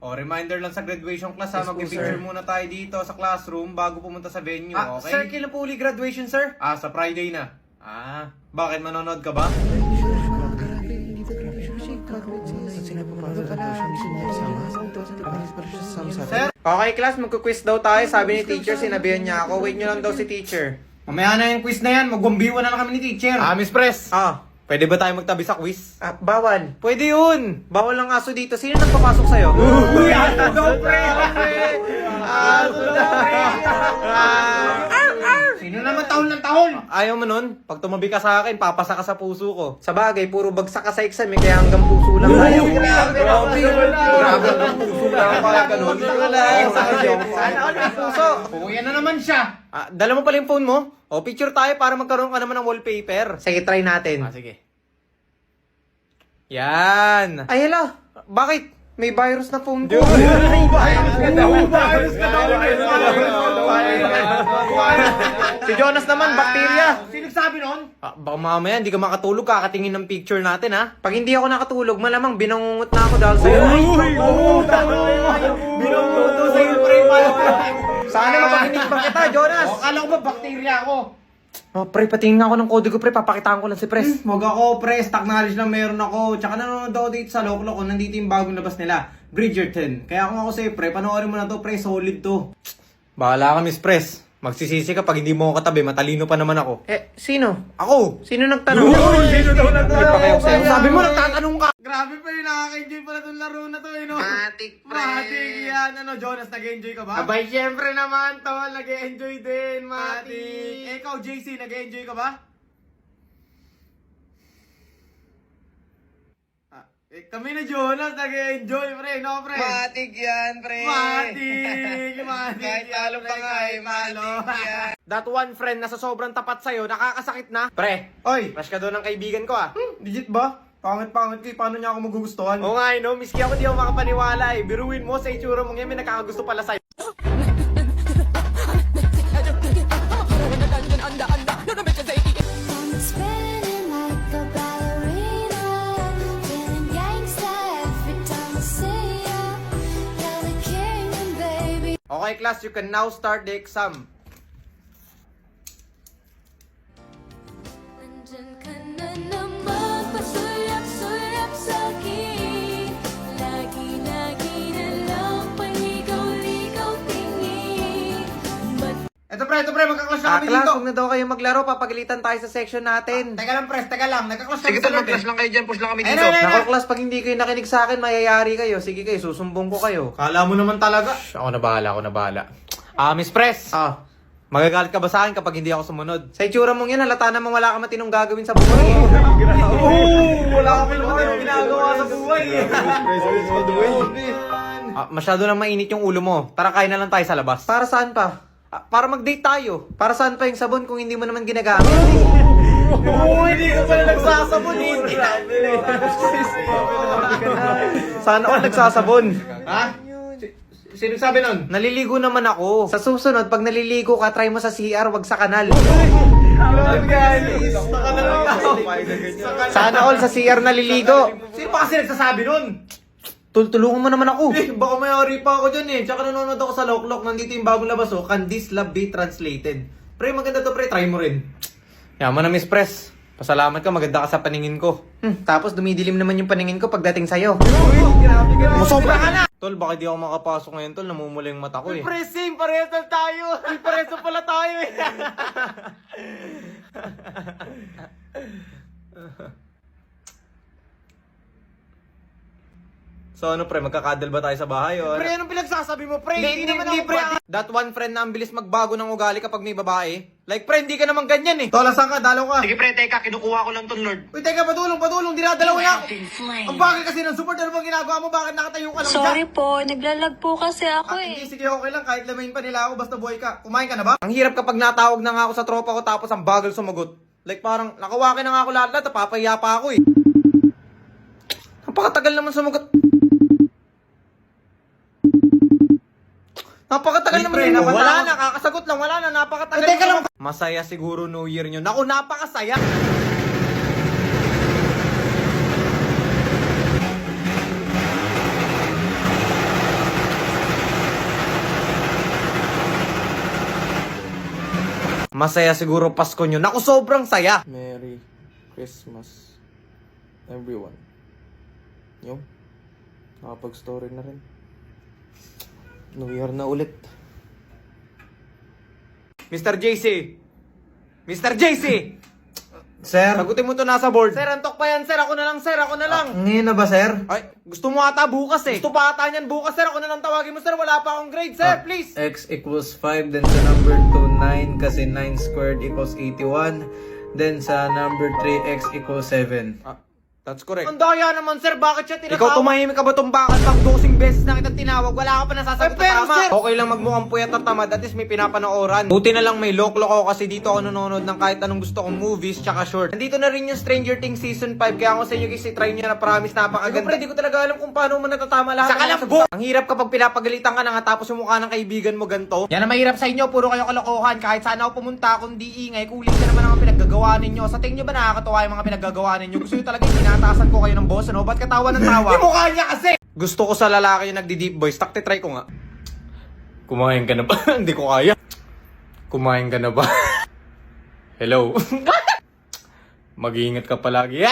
O, reminder lang sa graduation class ha, Yes po, mag-picture sir. muna tayo dito sa classroom bago pumunta sa venue, okay? Sir, kailan po uli graduation, sir? Sa Friday na. Bakit manonood ka ba? Sir? Okay, class, magkuquiz daw tayo. Sabi ni teacher, sinabihan niya ako. Wait nyo lang daw si teacher. Mamaya na yung quiz na yan, magwambiwan na kami ni teacher. Miss Press, pwede ba tayo magtabi sa quiz? Bawal. Pwede yun! Bawal lang aso dito. Sino nagpapasok sa'yo? Uy, aso daw, pre! Aso daw, pre! Sino naman tahol ng tahol? Ayaw mo nun? Pag tumabi ka sa akin, papasa ka sa puso ko. Sa bagay, puro bagsak ka sa exam eh, kaya hanggang puso lang tayo. Grabe, hanggang puso lang pala ganun. Sana all may puso. Yan na naman siya. Dala mo pala yung phone mo? O, picture tayo para magkaroon ka naman ng wallpaper. Sige, try natin. Sige. Yan. Ay, hala. Bakit? May virus na phone ko. Si Jonas naman, bakterya. Sino sabi nun? Baka mamaya hindi ka makatulog kakatingin ng picture natin ha. Pag hindi ako nakatulog, malamang binangungot na ako dahil sa'yo. Binubuto sa'yo, pre. Sana mapakinig ba kita, Jonas? Akala ko ba bakterya ako? Pre, patingin nga ako ng kode ko, pre. Papakitaan ko lang si Pres. Huwag ako, pre. Stock knowledge lang meron ako. Tsaka nanonood ako dito sa Loklok kung nandito yung bagong labas nila. Bridgerton. Kaya kung ako sa'yo, pre, panoorin mo na to, pre. Solid to. Bahala ka, Miss Press. Magsisisi ka pag hindi mo ako katabi. Matalino pa naman ako. Sino? Ako! Sino nagtanong? Sino daw nagtanong? Pa kayo sa'yo. Sabi mo, nagtatanong ka! Grabe pa yun, nakaka-enjoy pala itong laro na to, eh, no? Matik, pre. Matik yan. Jonas, nag-enjoy ka ba? Abay, syempre naman, tol. Nag-enjoy din, Matik. Ikaw, JC, nag-enjoy ka ba? Kami na Jonas, nag-enjoy, pre. No, pre? Matik yan, pre. Matik! Matik! Kahit talo pa nga, matik yan. That one friend na sa sobrang tapat sa'yo, nakakasakit na. Pre, oy, crush ka doon ng kaibigan ko Legit ba? Pangit-pangit ko, paano niya ako magugustuhan? Oo nga, no? Miski ako di ako makapaniwala Biruin mo sa itsura mong yan, may nakakagusto pala sa'yo. Spinning like a ballerina, feeling gangsta every time I see ya. You're the king, baby. Okay, class, you can now start the exam. Nandyan ka na naman, pasuyap-suyap sa'kin. Lagi-lagi na lang paligaw-ligaw tingin. Ito pre, magka-clash na kami Class, dito. huwag na daw kayo maglaro. Papagalitan tayo sa section natin. Teka lang, pre, nagka-clash kami Sige, sa tol, loob, mag-class lang kayo dyan. Push lang kami Ayun, dito. ayun, ayun. Nako, class, pag hindi kayo nakinig sa akin, mayayari kayo. Sige kayo, susumbong ko kayo. Kala mo naman talaga. Ako na bahala. Miss Press. Magagalit ka ba sa akin kapag hindi ako sumunod? Sa itsura mong yan, halata namang wala ka matinong gagawin sa buhay. Wala ka naman ginagawa sa buhay. Masyado lang mainit yung ulo mo. Tara, kain na lang tayo sa labas. Para saan pa? Para mag-date tayo. Para saan pa yung sabon kung hindi mo naman ginagamit? Hindi ka pala nagsasabon Sana all nagsasabon. Ha? Sino sabi nun? Naliligo naman ako. Sa susunod, pag naliligo ka, try mo sa CR, wag sa kanal. Sana all sa CR naliligo. Sino ba kasi nagsasabi nun? Tulungan mo naman ako. Baka may ori pa ako dyan Tsaka nanonood ako sa Loklok. Nandito yung bagong labas Can this love be translated? Pre, maganda to pre. Try mo rin. Yaman na Miss Press. Pasalamat ka, maganda ka sa paningin ko. Tapos dumidilim naman yung paningin ko pagdating sa'yo. Masobra ka na! Tol, baka di ako makapasok ngayon, tol. Namumula yung mata ko Pre, same. Parehas na tayo. Parehas pala tayo So ano pre, magkakadal ba tayo sa bahay o? Pre, anong pinagsasabi mo pre? Hindi naman ako pre. That one friend na ang bilis magbago ng ugali kapag may babae. Like pre, hindi ka naman ganyan Tola, saan ka? Dalaw ka. Sige pre, teka, kinukuha ko lang ton Lord. Uy, teka, padulong. Dinadalaw na ako. Ang bagay kasi ng support. Ano bang ginagawa mo? Bakit nakatayo ka lang Sorry po, naglalag po kasi ako Hindi, sige, okay lang. Kahit lamayin pa nila ako, basta buhay ka. Kumain ka na ba? Ang hirap kapag natawag na nga ako sa tropa ko tapos ang bagal sumagot. Like parang, nakawakin na nga ako lahat, napapahiya pa ako Napakatagal naman sumagot. Napakatagal naman wala na, kakasagot lang, wala na, napakatagal. Teka lang. Masaya siguro New Year nyo. Naku, napakasaya. Masaya siguro Pasko nyo. Naku, sobrang saya. Merry Christmas, everyone. Yung, nakapag-story na rin. New Year na ulit. Mr. JC! Mr. JC! Sir? Sagutin mo to nasa board. Sir, antok pa yan, sir. Ako na lang, sir. Ako na lang. Ngayon na ba, sir? Ay, gusto mo ata bukas eh. Gusto pa ata niyan bukas, sir. Ako na lang tawagin mo, sir. Wala pa akong grade, sir. Please. X equals 5, then sa number 2, 9, kasi 9 squared equals 81. Then sa number 3, x equals 7. That's correct. Ang daya naman, sir. Bakit siya tinatawag? Ikaw tumahimik ka ba itong bakal? Pang 12 beses na kitang tinawag. Wala ka pa nasasagot na pero, tama. sir. Okay lang magmukhang puyat at tamad. At least may pinapanooran. Buti na lang may loklo ko kasi dito ako nanonood ng kahit anong gusto kong movies tsaka short. Nandito na rin yung Stranger Things Season 5. Kaya ako sa inyo guys, try nyo na, promise, napakaganda. Pero di ko talaga alam kung paano mo natatama lahat. Sa kalambo! Ang hirap kapag pinapagalitan ka na nga tapos yung mukha ng kaibigan mo ganito. Yan ang mahirap sa inyo. Puro kayo kalokohan. Kahit saan ako pumunta, kung di ingay, kulit ka naman ang pinaggagawa ninyo. Sa tingin nyo ba nakakatawa yung mga pinaggagawa ninyo? Gusto nyo talaga yung tinataasan ko kayo ng boss, ano? Ba't katawa ng tawa? Yung mukha niya kasi! Gusto ko sa lalaki yung nagdi-deep voice. Takti, try ko nga. Kumain ka na ba? Hindi ko kaya. Kumain ka na ba? Hello? Mag-iingat ka palagi.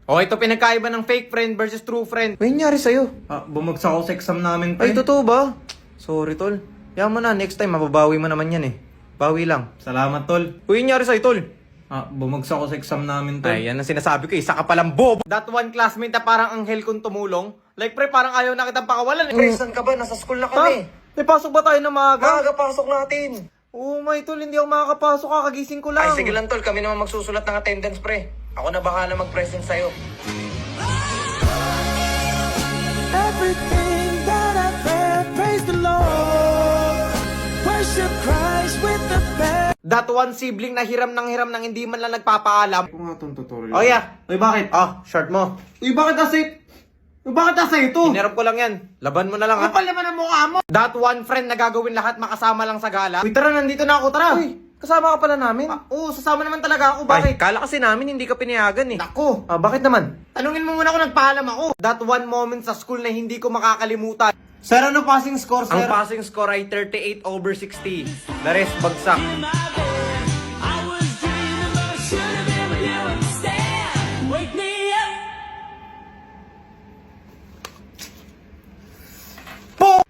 Okay, ito pinagkaiba ng fake friend versus true friend. May nangyari sa'yo? Bumagsak ako sa exam namin, Ay, totoo ba? Sorry, tol. Yaman mo na, next time, mababawi mo naman yan eh. Bawi lang. Salamat, tol. Uy, nangyari sa'yo, tol? Bumagsak ako sa exam namin, tol. Ay, yan ang sinasabi ko, isa ka palang bobo. That one classmate na parang anghel kong tumulong. Like, pre, parang ayaw na kitang pakawalan. Pre, saan ka ba? Nasa school na kami. May pasok ba tayo na maaga? Maaga, pasok natin. Oh my tol, hindi ako makakapasok, kakagising ko lang. Ay, sige lang, tol. Kami naman magsusulat ng attendance, pre. Ako na bahala mag-present sa'yo. Everything that I've read, praise the Lord. Worship Christ with the best. That one sibling na hiram nang hindi man lang nagpapaalam. Ito nga itong tutorial. Oh yeah. Uy, bakit? Short mo. Uy, bakit nasa ito? Hinarap ko lang yan. Laban mo na lang ha. Kapal naman ang mukha mo. That one friend na gagawin lahat makasama lang sa gala. Uy, tara, nandito na ako, tara. Uy, kasama ka pala namin? Oo, sasama naman talaga ako. Bakit? Ay, kala kasi namin hindi ka pinayagan eh. Ako. Bakit naman? Tanungin mo muna kung nagpaalam ako. That one moment sa school na hindi ko makakalimutan. Sir, ano passing score, sir? Ang passing score ay 38/60. The rest, bagsak. I was dreaming, but I should have been with you instead. Wake me up.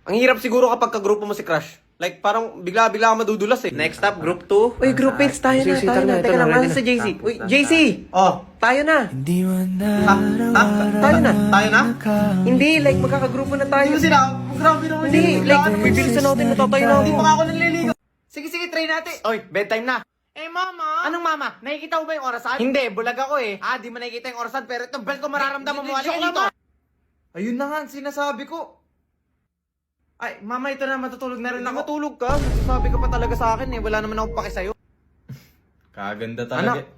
Ang hirap siguro kapag kagrupo mo si Crush. Like, parang bigla-bigla ka madudulas eh. Next up, group 2. Uy, group mates, tayo na, tayo na. Teka lang, nasa si JC. Uy, JC! Oh. Tayo na. Hindi man na. Tayo na. Tayo na? Hindi, like, magkakagrupo na tayo. Sila, grabe naman. Hindi, like, bibilisan natin, natatayo na Hindi ako. pa nga ako naliligo. Sige, try natin. Oy, bedtime na. Mama. Anong mama? Nakikita mo ba yung orasan? Hindi, bulag ako eh. Di mo nakikita yung orasan, pero itong belt ko mararamdaman mo. Halika dito. Ayun na nga, sinasabi ko. Ay, mama, ito na, matutulog na rin ako. Matulog ka? Nagsasabi ka pa talaga sa akin eh. Wala naman akong pake sa'yo. Kaganda Anak.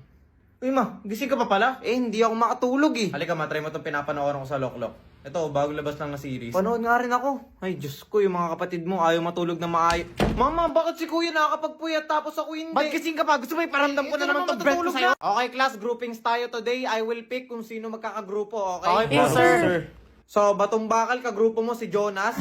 Uy ma, gising ka pa pala? Hindi ako makatulog eh. Halika ma, try mo itong pinapanooran ko sa Loklok. Ito, bago labas lang na series. Panood nga rin ako. Ay, Diyos ko, yung mga kapatid mo ayaw matulog na maayos. Mama, bakit si kuya nakakapagpuyat tapos ako hindi? Ba't gising ka pa? Gusto mo iparamdam ko na naman itong belt ko sa'yo? Okay, class, groupings tayo today. I will pick kung sino magkakagrupo, okay? Okay po, sir. So, batong bakal, kagrupo mo si Jonas.